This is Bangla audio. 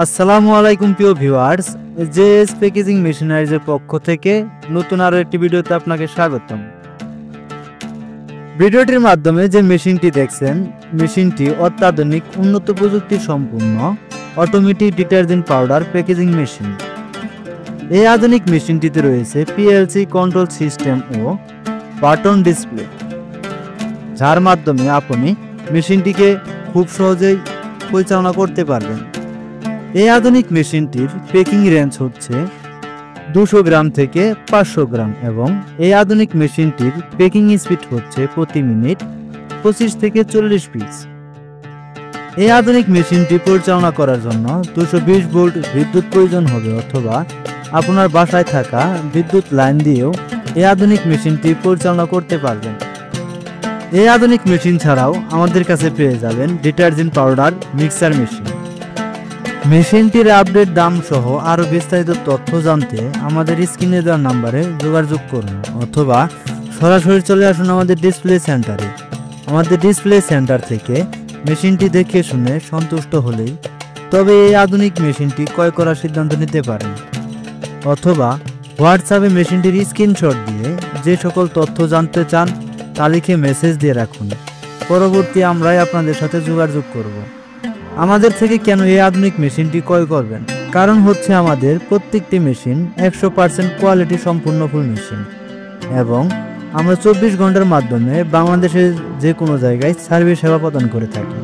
আসসালামু আলাইকুম প্রিয় ভিউয়ার্স, জেএস প্যাকেজিং মেশিনারিজের পক্ষ থেকে নতুন আরো একটি ভিডিওতে আপনাকে স্বাগতম। ভিডিওটির মাধ্যমে যে মেশিনটি দেখছেন, মেশিনটি অত্যাধুনিক উন্নত প্রযুক্তি সম্পন্ন automatic detergent powder packaging machine. এই আধুনিক মেশিনটিতে রয়েছে পিএলসি কন্ট্রোল সিস্টেম ও বাটন ডিসপ্লে, যার মাধ্যমে আপনি মেশিনটিকে খুব সহজেই পরিচালনা করতে পারবেন। এই আধুনিক মেশিনটির পেকিং রেঞ্জ হচ্ছে 200 গ্রাম থেকে 500 গ্রাম এবং এই আধুনিক মেশিনটির পেকিং স্পিড হচ্ছে প্রতি মিনিট 25 থেকে 40 পিস। এই আধুনিক মেশিনটি পরিচালনা করার জন্য 220 ভোল্ট বিদ্যুৎ প্রয়োজন হবে, অথবা আপনার বাসায় থাকা বিদ্যুৎ লাইন দিয়েও এই আধুনিক মেশিনটি পরিচালনা করতে পারবেন। এই আধুনিক মেশিন ছাড়াও আমাদের কাছে পেয়ে যাবেন ডিটারজেন্ট পাউডার মিক্সার মেশিন। মেশিনটির আপডেট দাম সহ আরও বিস্তারিত তথ্য জানতে আমাদের স্ক্রিনে দেওয়া নাম্বারে যোগাযোগ করুন, অথবা সরাসরি চলে আসুন আমাদের ডিসপ্লে সেন্টারে। আমাদের ডিসপ্লে সেন্টার থেকে মেশিনটি দেখে শুনে সন্তুষ্ট হলেই তবে এই আধুনিক মেশিনটি ক্রয় করার সিদ্ধান্ত নিতে পারেন, অথবা হোয়াটসঅ্যাপে মেশিনটির স্ক্রিনশট দিয়ে যে সকল তথ্য জানতে চান তা লিখে মেসেজ দিয়ে রাখুন। পরবর্তী আমরাই আপনাদের সাথে যোগাযোগ করব। আমাদের থেকে কেন এই আধুনিক মেশিনটি ক্রয় করবেন? কারণ হচ্ছে আমাদের প্রত্যেকটি মেশিন 100% কোয়ালিটি সম্পূর্ণ ফুল মেশিন এবং আমরা 24 ঘন্টার মাধ্যমে বাংলাদেশের যে কোনো জায়গায় সার্ভিস সেবা প্রদান করে থাকি।